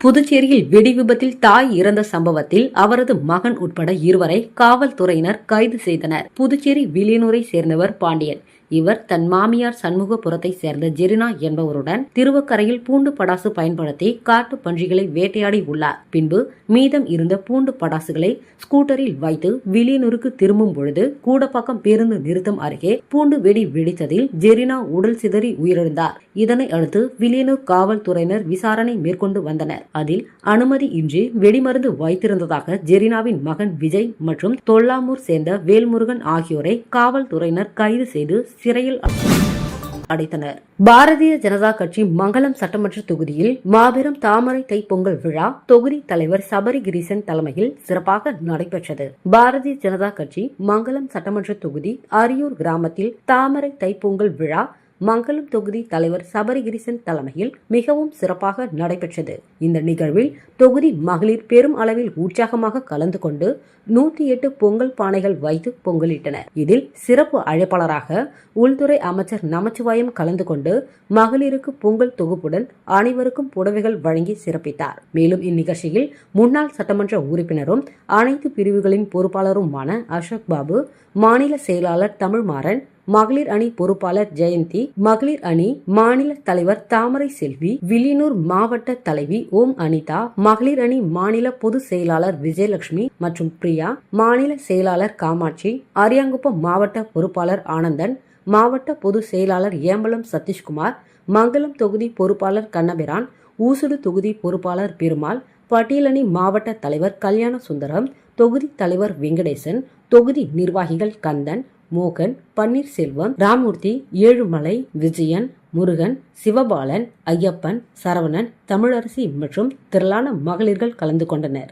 புதுச்சேரியில் வெடி விபத்தில் தாய் இறந்த சம்பவத்தில் அவரது மகன் உட்பட இருவரை காவல்துறையினர் கைது செய்தனர். புதுச்சேரி வில்லியனூரை சேர்ந்தவர் பாண்டியன். இவர் தன் மாமியார் சண்முகபுரத்தை சேர்ந்த ஜெரினா என்பவருடன் திருவக்கரையில் பூண்டு படாசு பயன்படுத்தி காட்டு பன்றிகளை வேட்டையாடி உள்ளார். பின்பு மீதம் இருந்த பூண்டு படாசுகளை ஸ்கூட்டரில் வைத்து வில்லியனூருக்கு திரும்பும் பொழுது கூடப்பாக்கம் பேருந்து நிறுத்தம் அருகே பூண்டு வெடி வெடித்ததில் ஜெரினா உடல் சிதறி உயிரிழந்தார். இதனை அடுத்து வில்லியனூர் காவல்துறையினர் விசாரணை மேற்கொண்டு வந்தனர். அதில் அனுமதி இன்றி வெடிமருந்து வைத்திருந்ததாக ஜெரினாவின் மகன் விஜய் மற்றும் தொல்லாமூர் சேர்ந்த வேல்முருகன் ஆகியோரை காவல்துறையினர் கைது செய்து சிறையில் அடைத்தனர். பாரதிய ஜனதா கட்சி மங்களம் சட்டமன்ற தொகுதியில் மாபெரும் தாமரை தைப்பொங்கல் விழா தொகுதி தலைவர் சபரிகிரீசன் தலைமையில் சிறப்பாக நடைபெற்றது. பாரதிய ஜனதா கட்சி மங்களம் சட்டமன்ற தொகுதி அரியூர் கிராமத்தில் தாமரை தைப்பொங்கல் விழா மங்களம் தொகுதி தலைவர் சபரிகிரீசன் தலைமையில் மிகவும் சிறப்பாக நடைபெற்றது. இந்த நிகழ்வில் தொகுதி மகளிர் பெரும் அளவில் உற்சாகமாக கலந்து கொண்டு 108 பொங்கல் பானைகள் வைத்து பொங்கலிட்டனர். இதில் சிறப்பு அழைப்பாளராக உள்துறை அமைச்சர் நமச்சிவாயம் கலந்து கொண்டு மகளிருக்கு பொங்கல் தொகுப்புடன் அனைவருக்கும் புடவைகள் வழங்கி சிறப்பித்தார். மேலும் இந்நிகழ்ச்சியில் முன்னாள் சட்டமன்ற உறுப்பினரும் அனைத்து பிரிவுகளின் பொறுப்பாளருமான அசோக் பாபு, மாநில செயலாளர் தமிழ்மாறன், மகளிர் அணி பொறுப்பாளர் ஜெயந்தி, மகளிர் அணி மாநில தலைவர் தாமரை செல்வி, வில்லியனூர் மாவட்ட தலைவி ஓம் அனிதா, மகளிர் அணி மாநில பொதுச் செயலாளர் விஜயலட்சுமி மற்றும் பிரியா, மாநில செயலாளர் காமாட்சி, அரியாங்குப்பம் மாவட்ட பொறுப்பாளர் ஆனந்தன், மாவட்ட பொதுச் செயலாளர் ஏம்பலம் சதீஷ்குமார், மங்களம் தொகுதி பொறுப்பாளர் கண்ணபிரான், ஊசுடு தொகுதி பொறுப்பாளர் பெருமாள், பட்டியலணி மாவட்ட தலைவர் கல்யாண சுந்தரம், தொகுதி தலைவர் வெங்கடேசன், தொகுதி நிர்வாகிகள் கந்தன், மோகன், பன்னீர்செல்வம், ராமூர்த்தி, ஏழுமலை, விஜயன், முருகன், சிவபாலன், ஐயப்பன், சரவணன், தமிழரசி மற்றும் திரளான மகளிர்கள் கலந்து கொண்டனர்.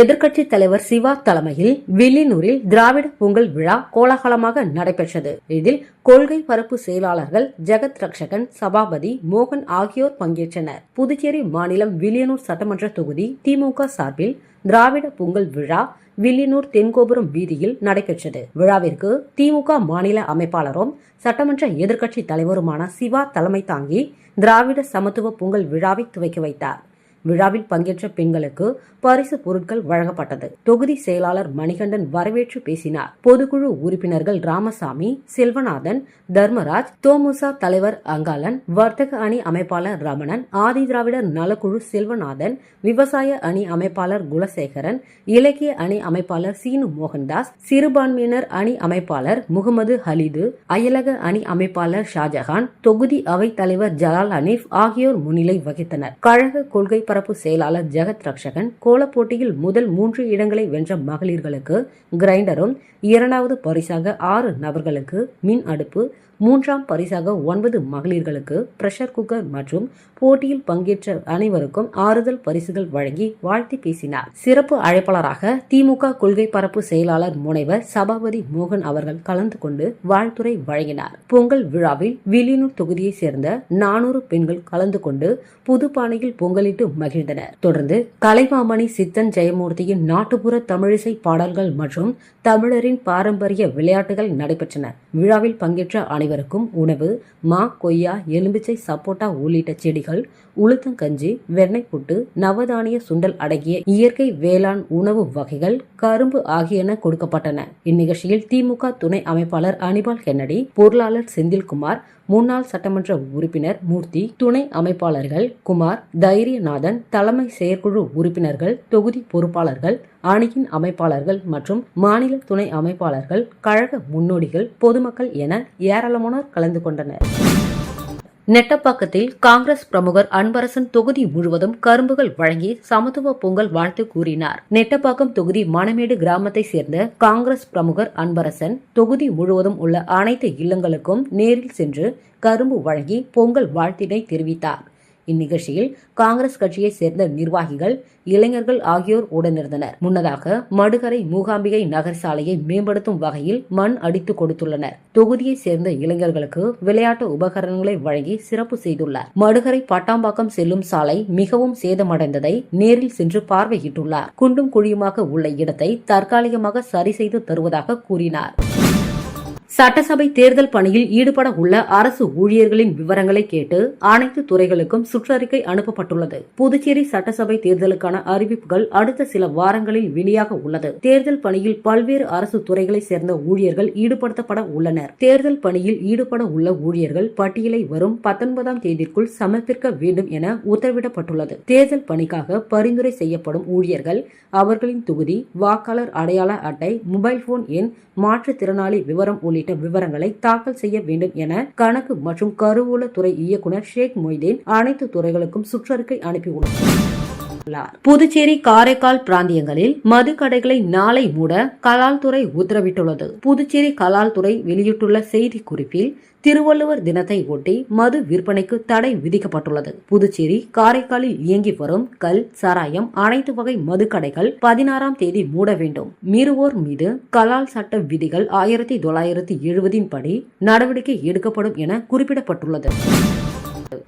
எதிர்க்கட்சி தலைவர் சிவா தலைமையில் வில்லியனூரில் திராவிட பொங்கல் விழா கோலாகலமாக நடைபெற்றது. இதில் கொள்கை பரப்பு செயலாளர்கள் ஜெகத் ரக்ஷகன், சபாபதி, மோகன் ஆகியோர் பங்கேற்றனர். புதுச்சேரி மாநிலம் வில்லியனூர் சட்டமன்ற தொகுதி திமுக சார்பில் திராவிட பொங்கல் விழா வில்லியனூர் தென்கோபுரம் வீதியில் நடைபெற்றது. விழாவிற்கு திமுக மாநில அமைப்பாளரும் சட்டமன்ற எதிர்க்கட்சி தலைவருமான சிவா தலைமை தாங்கி திராவிட சமத்துவ பொங்கல் விழாவை துவக்கி வைத்தார். விழாவில் பங்கேற்ற பெண்களுக்கு பரிசு பொருட்கள் வழங்கப்பட்டது. தொகுதி செயலாளர் மணிகண்டன் வரவேற்று பேசினார். பொதுக்குழு உறுப்பினர்கள் ராமசாமி, செல்வநாதன், தர்மராஜ், தோமுசா தலைவர் அங்காளன், வர்த்தக அணி அமைப்பாளர் ரமணன், ஆதி திராவிடர் நலக்குழு செல்வநாதன், விவசாய அணி அமைப்பாளர் குலசேகரன், இலக்கிய அணி அமைப்பாளர் சீனு மோகன்தாஸ், சிறுபான்மையினர் அணி அமைப்பாளர் முகமது ஹலீது, அயலக அணி அமைப்பாளர் ஷாஜஹான், தொகுதி அவைத் தலைவர் ஜலால் ஹனீப் ஆகியோர் முன்னிலை வகித்தனர். கழக கொள்கை பரப்பு செயலாளர் ஜெகத் ரக்ஷகன் கோலப்போட்டியில் முதல் 3 இடங்களை வென்ற மகளிர்களுக்கு கிரைண்டரும், 2வது பரிசாக 6 நபர்களுக்கு மின் அடுப்பு, 3ஆம் பரிசாக 9 மகளிர்களுக்கு பிரஷர் குக்கர் மற்றும் போட்டியில் பங்கேற்ற அனைவருக்கும் ஆறுதல் பரிசுகள் வழங்கி வாழ்த்தி பேசினார். சிறப்பு அழைப்பாளராக திமுக கொள்கை பரப்பு செயலாளர் முனைவர் சபாபதி மோகன் அவர்கள் கலந்து கொண்டு வாழ்த்துரை வழங்கினார். பொங்கல் விழாவில் வில்லியனூர் தொகுதியை சேர்ந்த 400 பெண்கள் கலந்து கொண்டு புதுப்பானையில் பொங்கலிட்டு மகிழ்ந்தனர். தொடர்ந்து கலைமாமணி சித்தன் ஜெயமூர்த்தியின் நாட்டுப்புற தமிழிசை பாடல்கள் மற்றும் தமிழரின் பாரம்பரிய விளையாட்டுகள் நடைபெற்றன. விழாவில் பங்கேற்ற அனைவருக்கும் உணவு, மா, கொய்யா, எலும்பிச்சை, சப்போட்டா உள்ளிட்ட செடிகள், உளுத்தங்கஞ்சி, வெண்ணெய் புட்டு, நவதானிய சுண்டல் அடங்கிய இயற்கை வேளாண் உணவு வகைகள், கரும்பு ஆகியன கொடுக்கப்பட்டன. இந்நிகழ்ச்சியில் திமுக துணை அமைப்பாளர் அனிபால் கென்னடி, பொருளாளர் செந்தில்குமார், முன்னாள் சட்டமன்ற உறுப்பினர் மூர்த்தி, துணை அமைப்பாளர்கள் குமார், தைரியநாதன், தலைமை செயற்குழு உறுப்பினர்கள், தொகுதி பொறுப்பாளர்கள், அணியின் அமைப்பாளர்கள் மற்றும் மாநில துணை அமைப்பாளர்கள், கழக முன்னோடிகள், பொதுமக்கள் என ஏராளமானோர் கலந்து கொண்டனர். நெட்டப்பாக்கத்தில் காங்கிரஸ் பிரமுகர் அன்பரசன் தொகுதி முழுவதும் கரும்புகள் வழங்கி சமத்துவ பொங்கல் வாழ்த்து கூறினார். நெட்டப்பாக்கம் தொகுதி மணமேடு கிராமத்தை சேர்ந்த காங்கிரஸ் பிரமுகர் அன்பரசன் தொகுதி முழுவதும் உள்ள அனைத்து இல்லங்களுக்கும் நேரில் சென்று கரும்பு வழங்கி பொங்கல் வாழ்த்தினை தெரிவித்தார். இந்நிகழ்ச்சியில் காங்கிரஸ் கட்சியை சேர்ந்த நிர்வாகிகள், இளைஞர்கள் ஆகியோர் உடனிருந்தனர். முன்னதாக மடுகரை மூகாம்பிகை நகர் சாலையை மேம்படுத்தும் வகையில் மண் அடித்து கொடுத்துள்ளனர். தொகுதியை சேர்ந்த இளைஞர்களுக்கு விளையாட்டு உபகரணங்களை வழங்கி சிறப்பு செய்துள்ளார். மடுகரை பட்டாம்பாக்கம் செல்லும் சாலை மிகவும் சேதமடைந்ததை நேரில் சென்று பார்வையிட்டுள்ளார். குண்டும் குழியுமாக உள்ள இடத்தை தற்காலிகமாக சரி செய்து தருவதாக கூறினார். சட்டசபை தேர்தல் பணியில் ஈடுபட உள்ள அரசு ஊழியர்களின் விவரங்களை கேட்டு அனைத்து துறைகளுக்கும் சுற்றறிக்கை அனுப்பப்பட்டுள்ளது. புதுச்சேரி சட்டசபை தேர்தலுக்கான அறிவிப்புகள் அடுத்த சில வாரங்களில் வெளியாக உள்ளது. தேர்தல் பணியில் பல்வேறு அரசு துறைகளை சேர்ந்த ஊழியர்கள் ஈடுபடுத்தப்பட உள்ளனர். தேர்தல் பணியில் ஈடுபட உள்ள ஊழியர்கள் பட்டியலை வரும் 19ஆம் தேதிக்குள் சமர்ப்பிக்க வேண்டும் என உத்தரவிடப்பட்டுள்ளது. தேர்தல் பணிக்காக பரிந்துரை செய்யப்படும் ஊழியர்கள் அவர்களின் தொகுதி, வாக்காளர் அடையாள அட்டை, மொபைல் போன் எண், மாற்றுத்திறனாளி விவரம் உள்ளிட்ட விவரங்களை தாக்கல் செய்ய வேண்டும் என கணக்கு மற்றும் கருவூல துறை இயக்குநர் ஷேக் மொய்தீன் அனைத்து துறைகளுக்கும் சுற்றறிக்கை அனுப்பியுள்ளார். புதுச்சேரி, காரைக்கால் பிராந்தியங்களில் மது கடைகளை நாளை மூட கலால்துறை உத்தரவிட்டுள்ளது. புதுச்சேரி கலால்துறை வெளியிட்டுள்ள செய்தி குறிப்பில் திருவள்ளுவர் தினத்தை ஒட்டி மது விற்பனைக்கு தடை விதிக்கப்பட்டுள்ளது. புதுச்சேரி, காரைக்காலில் இயங்கி வரும் கல், சாராயம், அனைத்து வகை மதுக்கடைகள் 16ஆம் தேதி மூட வேண்டும். மீறுவோர் மீது கலால் சட்ட விதிகள் 1970 படி நடவடிக்கை எடுக்கப்படும் என குறிப்பிடப்பட்டுள்ளது.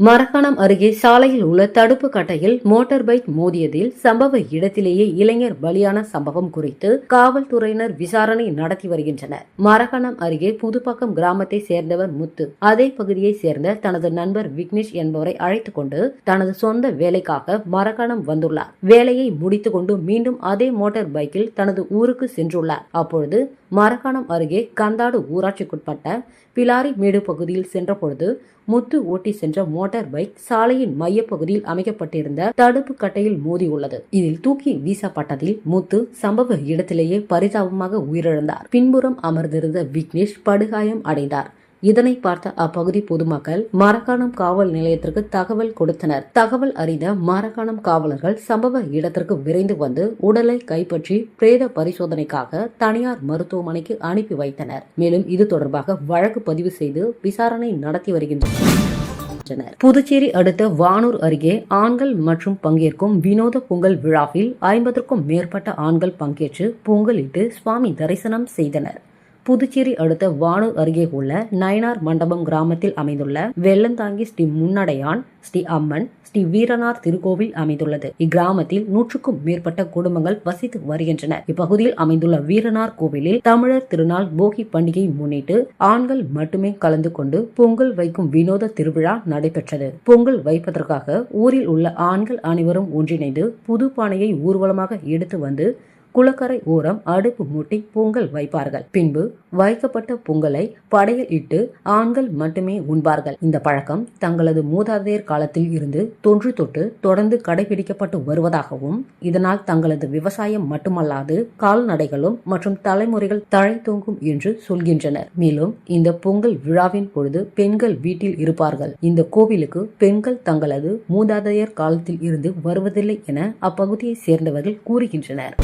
மரக்காணம் அருகே சாலையில் உள்ள தடுப்பு கட்டையில் மோட்டார் பைக் மோதியதில் சம்பவ இடத்திலேயே இளைஞர் பலியான சம்பவம் குறித்து காவல்துறையினர் விசாரணை நடத்தி வருகின்றனர். மரக்காணம் அருகே புதுப்பாக்கம் கிராமத்தை சேர்ந்தவர் முத்து அதே பகுதியை சேர்ந்த தனது நண்பர் விக்னேஷ் என்பவரை அழைத்துக் கொண்டு தனது சொந்த வேலைக்காக மரக்காணம் வந்துள்ளார். வேலையை முடித்துக் கொண்டு மீண்டும் அதே மோட்டார் பைக்கில் தனது ஊருக்கு சென்றுள்ளார். அப்பொழுது மரக்காணம் அருகே கந்தாடு ஊராட்சிக்குட்பட்ட பிலாரி மேடு பகுதியில் சென்றபொழுது முத்து ஓட்டி சென்ற மோட்டார் பைக் சாலையின் மையப்பகுதியில் அமைக்கப்பட்டிருந்த தடுப்பு கட்டையில் மோதியுள்ளது. இதில் தூக்கி வீசப்பட்டதில் முத்து சம்பவ இடத்திலேயே பரிதாபமாக உயிரிழந்தார். பின்புறம் அமர்ந்திருந்த விக்னேஷ் படுகாயம் அடைந்தார். இதனை பார்த்த அப்பகுதி பொதுமக்கள் மரக்காணம் காவல் நிலையத்திற்கு தகவல் கொடுத்தனர். தகவல் அறிந்த மரக்காணம் காவலர்கள் சம்பவ இடத்திற்கு விரைந்து வந்து உடலை கைப்பற்றி பிரேத பரிசோதனைக்காக தனியார் மருத்துவமனைக்கு அனுப்பி வைத்தனர். மேலும் இது தொடர்பாக வழக்கு பதிவு செய்து விசாரணை நடத்தி வருகின்றனர். புதுச்சேரி அடுத்த வானூர் அருகே ஆண்கள் மற்றும் பங்கேற்கும் வினோத பொங்கல் விழாவில் 50க்கும் மேற்பட்ட ஆண்கள் பங்கேற்று பொங்கலிட்டு சுவாமி தரிசனம் செய்தனர். புதுச்சேரி அடுத்த வானூர் அருகே உள்ள நயனார் மண்டபம் கிராமத்தில் அமைந்துள்ள வெள்ளந்தாங்கி ஸ்ரீ முன்னடையான், ஸ்ரீ அம்மன், ஸ்ரீ வீரனார் திருக்கோவில் அமைந்துள்ளது. இக்கிராமத்தில் 100க்கும் மேற்பட்ட குடும்பங்கள் வசித்து வருகின்றனர். இப்பகுதியில் அமைந்துள்ள வீரனார் கோவிலில் தமிழர் திருநாள் போகி பண்டிகையை முன்னிட்டு ஆண்கள் மட்டுமே கலந்து கொண்டு பொங்கல் வைக்கும் வினோத திருவிழா நடைபெற்றது. பொங்கல் வைப்பதற்காக ஊரில் உள்ள ஆண்கள் அனைவரும் ஒன்றிணைந்து புது பானையை ஊர்வலமாக எடுத்து வந்து குளக்கரை ஓரம் அடுப்பு மூட்டி பொங்கல் வைப்பார்கள். பின்பு வைக்கப்பட்ட பொங்கலை படையில் இட்டு ஆண்கள் மட்டுமே உண்பார்கள். இந்த பழக்கம் தங்களது மூதாதையர் காலத்தில் இருந்து தொன்று தொட்டு தொடர்ந்து கடைபிடிக்கப்பட்டு வருவதாகவும் இதனால் தங்களது விவசாயம் மட்டுமல்லாது கால்நடைகளும் மற்றும் தலைமுறைகள் தழைத்தோங்கும் என்று சொல்கின்றனர். மேலும் இந்த பொங்கல் விழாவின் பொழுது பெண்கள் வீட்டில் இருப்பார்கள். இந்த கோவிலுக்கு பெண்கள் தங்களது மூதாதையர் காலத்தில் இருந்து வருவதில்லை என அப்பகுதியை சேர்ந்தவர்கள் கூறுகின்றனர்.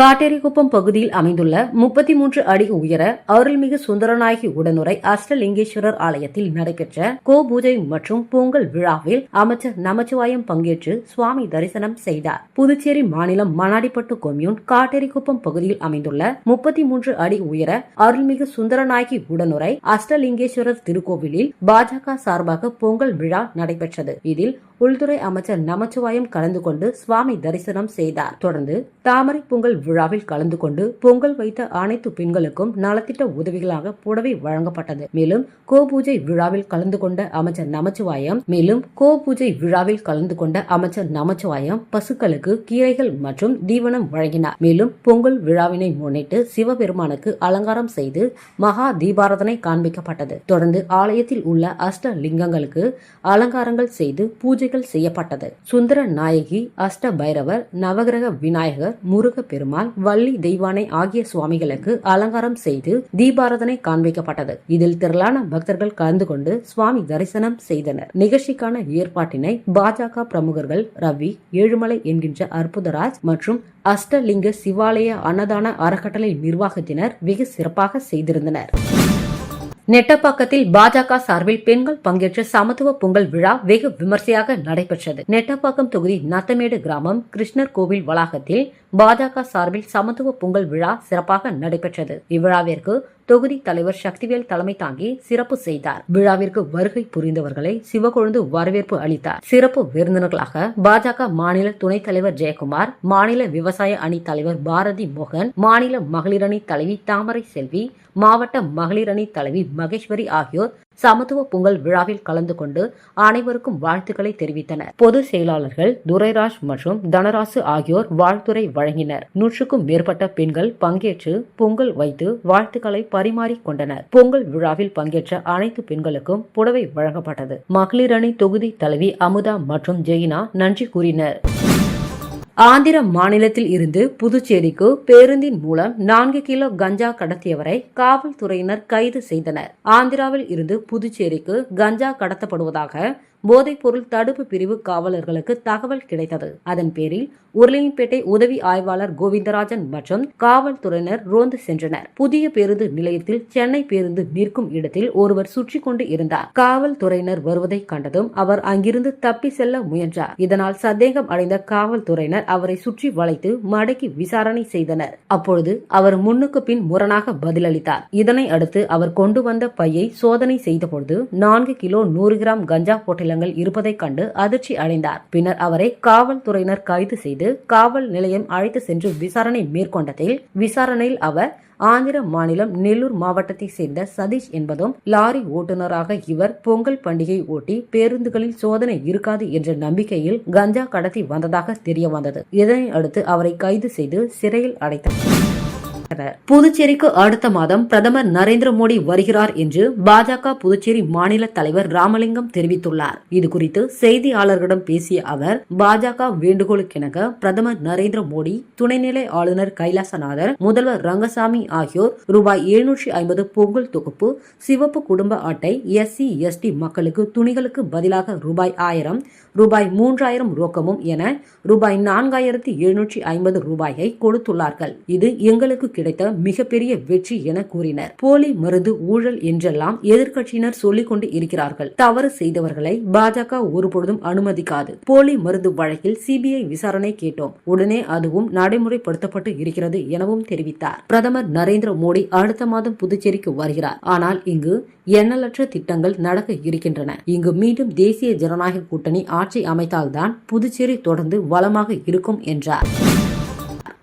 காட்டேரிக்குப்பம் பகுதியில் அமைந்துள்ள 33 அடி உயர அருள்மிகு சுந்தரநாயகி உடனுரை அஷ்டலிங்கேஸ்வரர் ஆலயத்தில் நடைபெற்ற கோபூஜை மற்றும் பொங்கல் விழாவில் அமைச்சர் நமச்சிவாயம் பங்கேற்று சுவாமி தரிசனம் செய்தார். புதுச்சேரி மாநிலம் மணாடிப்பட்டு கொம்யூன் காட்டேரிக்குப்பம் பகுதியில் அமைந்துள்ள 33 அடி உயர அருள்மிகு சுந்தரநாயகி உடனுரை அஷ்டலிங்கேஸ்வரர் திருக்கோவிலில் பாஜக சார்பாக பொங்கல் விழா நடைபெற்றது. இதில் உள்துறை அமைச்சர் நமச்சிவாயம் கலந்து கொண்டு சுவாமி தரிசனம் செய்தார். தொடர்ந்து தாமரை பொங்கல் விழாவில் கலந்து கொண்டு பொங்கல் வைத்த அனைத்து பெண்களுக்கும் நலத்திட்ட உதவிகளாக புடவை வழங்கப்பட்டது. மேலும் கோபூஜை விழாவில் கலந்து கொண்ட அமைச்சர் நமச்சிவாயம் பசுக்களுக்கு கீரைகள் மற்றும் தீவனம் வழங்கினார். மேலும் பொங்கல் விழாவினை முன்னிட்டு சிவபெருமானுக்கு அலங்காரம் செய்து மகா தீபாராதனை காண்பிக்கப்பட்டது. தொடர்ந்து ஆலயத்தில் உள்ள அஷ்ட லிங்கங்களுக்கு அலங்காரங்கள் செய்து பூஜைகள் செய்யப்பட்டது. சுந்தர நாயகி, அஷ்ட பைரவர், நவகிரக விநாயகர், முருக பெருமாள், வள்ளி தெய்வானை ஆகிய சுவாமிகளுக்கு அலங்காரம் செய்து தீபாராதனை காண்பிக்கப்பட்டது. இதில் திரளான பக்தர்கள் கலந்து கொண்டு சுவாமி தரிசனம் செய்தனர். நிகழ்ச்சிக்கான ஏற்பாட்டினை பாஜக பிரமுகர்கள் ரவி, ஏழுமலை என்கின்ற அற்புதராஜ் மற்றும் அஷ்டலிங்க சிவாலய அன்னதான அறக்கட்டளை நிர்வாகத்தினர் வெகு சிறப்பாக செய்திருந்தனர். நெட்டப்பாக்கத்தில் பாஜக சார்பில் பெண்கள் பங்கேற்ற சமத்துவ பொங்கல் விழா வெகு விமர்சையாக நடைபெற்றது. நெட்டப்பாக்கம் தொகுதி நத்தமேடு கிராமம் கிருஷ்ணர் கோவில் வளாகத்தில் பாஜக சார்பில் சமத்துவ பொங்கல் விழா சிறப்பாக நடைபெற்றது. இவ்விழாவிற்கு தொகுதி தலைவர் சக்திவேல் தலைமை தாங்கி சிறப்பு செய்தார். விழாவிற்கு வருகை புரிந்தவர்களை சிவக்கொழுந்து வரவேற்பு அளித்தார். சிறப்பு விருந்தினர்களாக பாஜக மாநில துணைத் தலைவர் ஜெயக்குமார், மாநில விவசாய அணி தலைவர் பாரதி மோகன், மாநில மகளிர் அணி தலைவி தாமரை செல்வி, மாவட்ட மகளிர் அணி தலைவி மகேஸ்வரி ஆகியோர் சமத்துவ பொங்கல் விழாவில் கலந்து கொண்டு அனைவருக்கும் வாழ்த்துக்களை தெரிவித்தனர். பொதுச் செயலாளர்கள் துரைராஜ் மற்றும் தனராசு ஆகியோர் வாழ்த்துரை வழங்கினர். 100க்கும் மேற்பட்ட பெண்கள் பங்கேற்று பொங்கல் வைத்து வாழ்த்துக்களை பரிமாறிக் கொண்டனர். பொங்கல் விழாவில் பங்கேற்ற அனைத்து பெண்களுக்கும் புடவை வழங்கப்பட்டது. மகளிர் அணி தொகுதி தலைவி அமுதா மற்றும் ஜெயினா நன்றி கூறினர். ஆந்திர மாநிலத்தில் இருந்து புதுச்சேரிக்கு பேருந்தின் மூலம் 4 கிலோ கஞ்சா கடத்தியவரை காவல்துறையினர் கைது செய்தனர். ஆந்திராவில் இருந்து புதுச்சேரிக்கு கஞ்சா கடத்தப்படுவதாக போதைப்பொருள் தடுப்பு பிரிவு காவலர்களுக்கு தகவல் கிடைத்தது. அதன் பேரில் உருளையன்பேட்டை உதவி ஆய்வாளர் கோவிந்தராஜன் மற்றும் காவல்துறையினர் ரோந்து சென்றனர். புதிய பேருந்து நிலையத்தில் சென்னை பேருந்து நிற்கும் இடத்தில் ஒருவர் சுற்றி கொண்டு இருந்தார். காவல்துறையினர் வருவதை கண்டதும் அவர் அங்கிருந்து தப்பி செல்ல முயன்றார். இதனால் சந்தேகம் அடைந்த காவல்துறையினர் அவரை சுற்றி வளைத்து மடக்கி விசாரணை செய்தனர். அப்பொழுது அவர் முன்னுக்கு பின் முரணாக பதிலளித்தார். இதனை அடுத்து அவர் கொண்டு வந்த பையை சோதனை செய்தபொழுது 4 கிலோ 100 கிராம் கஞ்சா பொட்டலங்கள் இருப்பதை கண்டு அதிர்ச்சி அடைந்தார். பின்னர் அவரை காவல்துறையினர் கைது செய்து காவல் நிலையம் அழைத்து சென்று விசாரணை மேற்கொண்டதில் விசாரணையில் அவர் ஆந்திர மாநிலம் நெல்லூர் மாவட்டத்தை சேர்ந்த சதீஷ் என்பதும், லாரி ஓட்டுநராக இவர் பொங்கல் பண்டிகை ஓட்டி பேருந்துகளில் சோதனை இருக்காது என்ற நம்பிக்கையில் கஞ்சா கடத்தி வந்ததாக தெரிய வந்தது. இதனை அடுத்து அவரை கைது செய்து சிறையில் அடைத்தார். புதுச்சேரிக்கு அடுத்த மாதம் பிரதமர் நரேந்திர மோடி வருகிறார் என்று பாஜக புதுச்சேரி மாநில தலைவர் ராமலிங்கம் தெரிவித்துள்ளார். இதுகுறித்து செய்தியாளர்களிடம் பேசிய அவர், பாஜக வேண்டுகோளுக்கிணங்க பிரதமர் நரேந்திர மோடி, துணைநிலை ஆளுநர் கைலாசநாதர், முதல்வர் ரங்கசாமி ஆகியோர் ரூபாய் 750 பொங்கல் தொகுப்பு, சிவப்பு குடும்ப அட்டை, SC ST மக்களுக்கு துணிகளுக்கு பதிலாக ரூபாய் 1000, ரூபாய் 3000 ரொக்கமும் என ரூபாய் 4750 ரூபாயை கொடுத்துள்ளார்கள். இது எங்களுக்கு கிடைத்த மிகப்பெரிய வெற்றி என கூறினர். போலி மருந்து ஊழல் என்றெல்லாம் எதிர்க்கட்சியினர் சொல்லிக் கொண்டு இருக்கிறார்கள். தவறு செய்தவர்களை பாஜக ஒருபொழுதும் அனுமதிக்காது. போலி மருந்து வழக்கில் CBI விசாரணை கேட்டோம். உடனே அதுவும் நடைமுறைப்படுத்தப்பட்டு இருக்கிறது எனவும் தெரிவித்தார். பிரதமர் நரேந்திர மோடி அடுத்த மாதம் புதுச்சேரிக்கு வருகிறார். ஆனால் இங்கு எண்ணலற்ற திட்டங்கள் நடக்க இருக்கின்றன. இங்கு மீண்டும் தேசிய ஜனநாயக கூட்டணி ஆட்சி அமைத்தால்தான் புதுச்சேரி தொடர்ந்து வளமாக இருக்கும் என்றார்.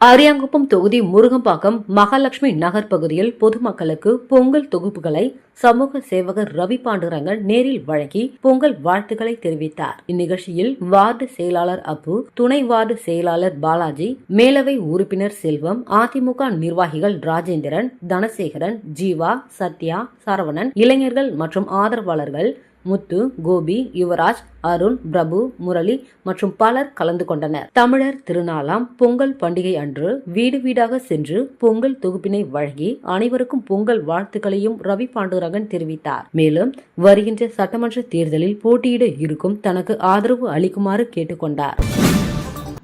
அரியாங்குப்பம் தொகுதி முருகம்பாக்கம் மகாலட்சுமி நகர் பகுதியில் பொதுமக்களுக்கு பொங்கல் தொகுப்புகளை சமூக சேவகர் ரவி பாண்டுரங்கன் நேரில் வழங்கி பொங்கல் வாழ்த்துக்களை தெரிவித்தார். இந்நிகழ்ச்சியில் வார்டு செயலாளர் அப்பு, துணை வார்டு செயலாளர் பாலாஜி, மேலவை உறுப்பினர் செல்வம், அதிமுக நிர்வாகிகள் ராஜேந்திரன், தனசேகரன், ஜீவா, சத்யா, சரவணன், இளைஞர்கள் மற்றும் ஆதரவாளர்கள் முத்து, கோபி, யுவராஜ், அருண், பிரபு, முரளி மற்றும் பலர் கலந்து கொண்டனர். தமிழர் திருநாளாம் பொங்கல் பண்டிகை அன்று வீடு வீடாக சென்று பொங்கல் தொகுப்பினை வழங்கி அனைவருக்கும் பொங்கல் வாழ்த்துக்களையும் ரவி பாண்டுரங்கன் தெரிவித்தார். மேலும் வருகின்ற சட்டமன்ற தேர்தலில் போட்டியிட இருக்கும் தனக்கு ஆதரவு அளிக்குமாறு கேட்டுக்கொண்டார்.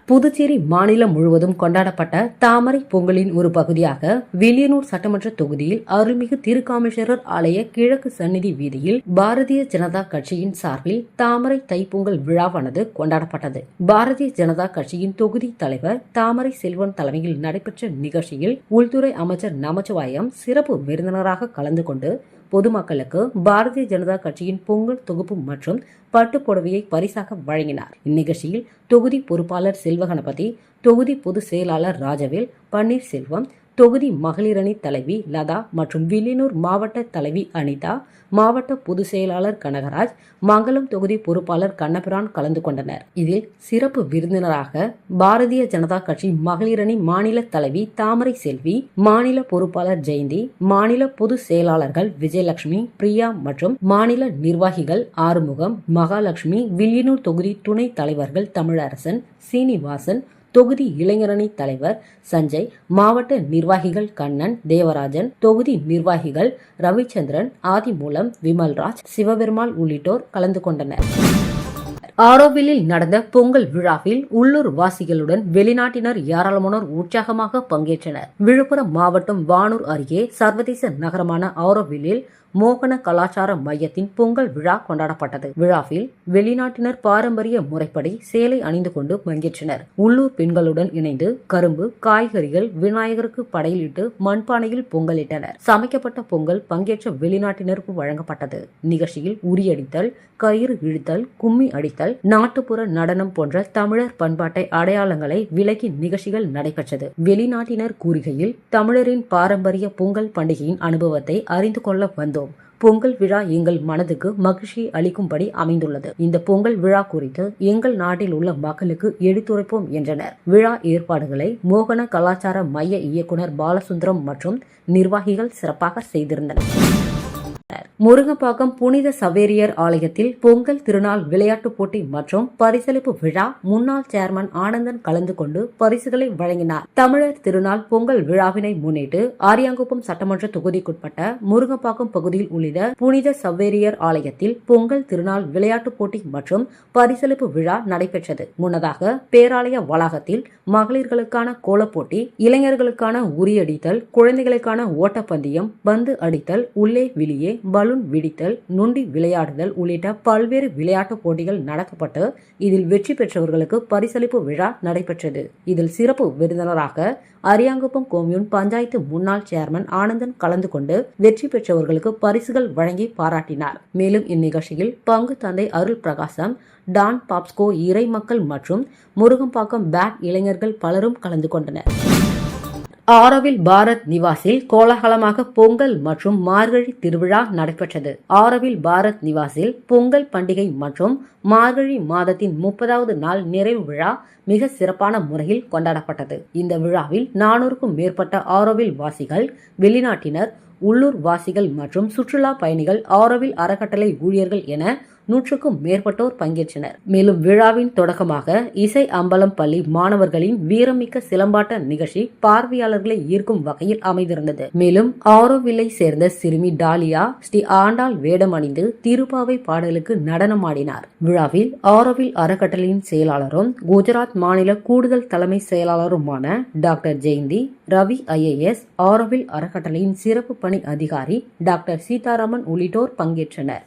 புதுச்சேரி மாநிலம் முழுவதும் கொண்டாடப்பட்ட தாமரை பொங்கலின் ஒரு பகுதியாக வில்லியனூர் சட்டமன்ற தொகுதியில் அருள்மிகு திருக்காமேஸ்வரர் ஆலய கிழக்கு சந்நிதி வீதியில் பாரதிய ஜனதா கட்சியின் சார்பில் தாமரை தைப்பொங்கல் விழாவானது கொண்டாடப்பட்டது. பாரதிய ஜனதா கட்சியின் தொகுதி தலைவர் தாமரை செல்வன் தலைமையில் நடைபெற்ற நிகழ்ச்சியில் உள்துறை அமைச்சர் நமச்சிவாயம் சிறப்பு விருந்தினராக கலந்து கொண்டு பொதுமக்களுக்கு பாரதிய ஜனதா கட்சியின் பொங்கல் தொகுப்பு மற்றும் பட்டுப் புடவையை பரிசாக வழங்கினார். இந்நிகழ்ச்சியில் தொகுதி பொறுப்பாளர் செல்வகணபதி, தொகுதி பொதுச் செயலாளர் ராஜவேல், பன்னீர்செல்வம், தொகுதி மகளிர் அணி தலைவி லதா மற்றும் வில்லியனூர் மாவட்ட தலைவி அனிதா, மாவட்ட பொதுச் செயலாளர் கனகராஜ், மங்கலம் தொகுதி பொறுப்பாளர் கண்ணபிரான் கலந்து கொண்டனர். இதில் சிறப்பு விருந்தினராக பாரதிய ஜனதா கட்சி மகளிர் அணி மாநில தலைவி தாமரை செல்வி, மாநில பொறுப்பாளர் ஜெயந்தி, மாநில பொதுச் செயலாளர்கள் விஜயலட்சுமி, பிரியா மற்றும் மாநில நிர்வாகிகள் ஆறுமுகம், மகாலட்சுமி, வில்லியனூர் தொகுதி துணைத் தலைவர்கள் தமிழரசன், சீனிவாசன், தொகுதி இளைஞரணி தலைவர் சஞ்சய், மாவட்ட நிர்வாகிகள் கண்ணன், தேவராஜன், தொகுதி நிர்வாகிகள் ரவிச்சந்திரன், ஆதிமூலம், விமல்ராஜ், சிவபெருமாள் உள்ளிட்டோர் கலந்து கொண்டனர். ஆரோவில்லில் நடந்த பொங்கல் விழாவில் உள்ளூர் வாசிகளுடன் வெளிநாட்டினர் ஏராளமானோர் உற்சாகமாக பங்கேற்றனர். விழுப்புரம் மாவட்டம் வானூர் அருகே சர்வதேச நகரமான ஆரோவில்லில் மோகன கலாச்சார மையத்தின் பொங்கல் விழா கொண்டாடப்பட்டது. விழாவில் வெளிநாட்டினர் பாரம்பரிய முறைப்படி சேலை அணிந்து கொண்டு பங்கேற்றனர். உள்ளூர் பெண்களுடன் இணைந்து கரும்பு, காய்கறிகள் விநாயகருக்கு படையிலிட்டு மண்பானையில் பொங்கலிட்டனர். சமைக்கப்பட்ட பொங்கல் பங்கேற்ற வெளிநாட்டினருக்கு வழங்கப்பட்டது. நிகழ்ச்சியில் உரியடித்தல், கயிறு இழுத்தல், கும்மி அடித்தல், நாட்டுப்புற நடனம் போன்ற தமிழர் பண்பாட்டை அடையாளங்களை விளக்கி நிகழ்ச்சிகள் நடைபெற்றது. வெளிநாட்டினர் கூறுகையில், தமிழரின் பாரம்பரிய பொங்கல் பண்டிகையின் அனுபவத்தை அறிந்து கொள்ள வந்தோம். பொங்கல் விழா எங்கள் மனதுக்கு மகிழ்ச்சியை அளிக்கும்படி அமைந்துள்ளது. இந்த பொங்கல் விழா குறித்து எங்கள் நாட்டில் உள்ள மக்களுக்கு எடுத்துரைப்போம் என்றனர். விழா ஏற்பாடுகளை மோகன கலாச்சார மைய இயக்குனர் பாலசுந்தரம் மற்றும் நிர்வாகிகள் சிறப்பாக செய்திருந்தனர். முருங்கப்பாக்கம் புனித சவேரியார் ஆலயத்தில் பொங்கல் திருநாள் விளையாட்டுப் போட்டி மற்றும் பரிசளிப்பு விழா முன்னாள் சேர்மன் ஆனந்தன் கலந்து கொண்டு பரிசுகளை வழங்கினார். தமிழர் திருநாள் பொங்கல் விழாவினை முன்னிட்டு ஆரியாங்குப்பம் சட்டமன்ற தொகுதிக்குட்பட்ட முருங்கப்பாக்கம் பகுதியில் உள்ள புனித சவேரியார் ஆலயத்தில் பொங்கல் திருநாள் விளையாட்டுப் போட்டி மற்றும் பரிசளிப்பு விழா நடைபெற்றது. முன்னதாக பேராலய வளாகத்தில் மகளிர்களுக்கான கோலப்போட்டி, இளைஞர்களுக்கான உரியடித்தல், குழந்தைகளுக்கான ஓட்டப்பந்தயம், பந்து அடித்தல், உள்ளே வெளியே பலூன் விடித்தல், நொண்டி விளையாடுதல் உள்ளிட்ட பல்வேறு விளையாட்டுப் போட்டிகள் நடத்தப்பட்டு இதில் வெற்றி பெற்றவர்களுக்கு பரிசளிப்பு விழா நடைபெற்றது. இதில் சிறப்பு விருந்தினராக அரியாங்குப்பம் கொம்யூன் பஞ்சாயத்து முன்னாள் சேர்மன் ஆனந்தன் கலந்து கொண்டு வெற்றி பெற்றவர்களுக்கு பரிசுகள் வழங்கி பாராட்டினார். மேலும் இந்நிகழ்ச்சியில் பங்கு தந்தை அருள் பிரகாசம், டான் பாப்ஸ்கோ இறை மக்கள் மற்றும் முருகம்பாக்கம் பேட் இளைஞர்கள் பலரும் கலந்து கொண்டனர். ஆரோவில் பாரத் நிவாசில் கோலாகலமாக பொங்கல் மற்றும் மார்கழி திருவிழா நடைபெற்றது. ஆரோவில் பாரத் நிவாசில் பொங்கல் பண்டிகை மற்றும் மார்கழி மாதத்தின் 30வது நாள் நிறைவு விழா மிக சிறப்பான முறையில் கொண்டாடப்பட்டது. இந்த விழாவில் 400க்கும் மேற்பட்ட ஆரோவில் வாசிகள், வெளிநாட்டினர், உள்ளூர் வாசிகள் மற்றும் சுற்றுலா பயணிகள், ஆரோவில் அறக்கட்டளை ஊழியர்கள் என 100க்கும் மேற்பட்டோர் பங்கேற்றனர். மேலும் விழாவின் தொடக்கமாக இசை அம்பலம் பள்ளி மாணவர்களின் வீரமிக்க சிலம்பாட்ட நிகழ்ச்சி பார்வையாளர்களை ஈர்க்கும் வகையில் அமைந்திருந்தது. மேலும் ஆரோவில்லை சேர்ந்த சிறுமி டாலியா ஸ்ரீ ஆண்டாள் வேடம் அணிந்து திருப்பாவை பாடலுக்கு நடனமாடினார். விழாவில் ஆரோவில் அறக்கட்டளையின் செயலாளரும் குஜராத் மாநில கூடுதல் தலைமை செயலாளருமான டாக்டர் ஜெயந்தி, ரவி IAS, ஆரோவில் அறக்கட்டளையின் சிறப்பு பணி அதிகாரி டாக்டர் சீதாராமன் உள்ளிட்டோர் பங்கேற்றனர்.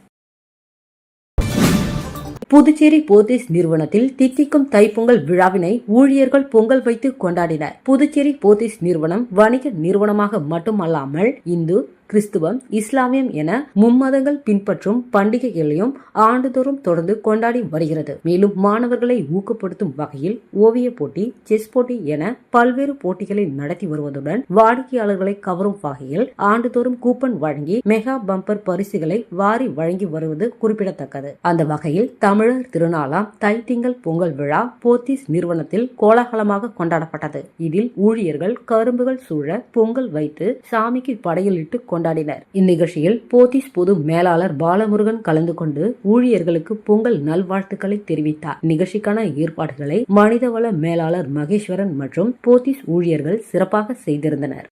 புதுச்சேரி போத்தீஸ் நிறுவனத்தில் தித்திக்கும் தைப்பொங்கல் விழாவினை ஊழியர்கள் பொங்கல் வைத்து கொண்டாடினர். புதுச்சேரி போத்தீஸ் நிறுவனம் வணிக நிறுவனமாக மட்டுமல்லாமல் இந்து, கிறிஸ்துவம், இஸ்லாமியம் என மும்மதங்கள் பின்பற்றும் பண்டிகைகளையும் ஆண்டுதோறும் தொடர்ந்து கொண்டாடி வருகிறது. மேலும் மாணவர்களை ஊக்கப்படுத்தும் வகையில் ஓவிய போட்டி, செஸ் போட்டி என பல்வேறு போட்டிகளை நடத்தி வருவதுடன் வாடிக்கையாளர்களை கவரும் வகையில் ஆண்டுதோறும் கூப்பன் வழங்கி மெகா பம்பர் பரிசுகளை வாரி வழங்கி வருவது குறிப்பிடத்தக்கது. அந்த வகையில் தமிழர் திருநாளாம் தைத்திங்கள் பொங்கல் விழா போத்தீஸ் நிறுவனத்தில் கோலாகலமாக கொண்டாடப்பட்டது. இதில் ஊழியர்கள் கரும்புகள் சூழ பொங்கல் வைத்து சாமிக்கு படையலிட்டு கொண்டாடினர். இந்நிகழ்ச்சியில் போத்தீஸ் பொது மேலாளர் பாலமுருகன் கலந்து கொண்டு ஊழியர்களுக்கு பொங்கல் நல்வாழ்த்துக்களை தெரிவித்தார். நிகழ்ச்சிக்கான ஏற்பாடுகளை மனிதவள மேலாளர் மகேஸ்வரன் மற்றும் போத்தீஸ் ஊழியர்கள் சிறப்பாக செய்திருந்தனர்.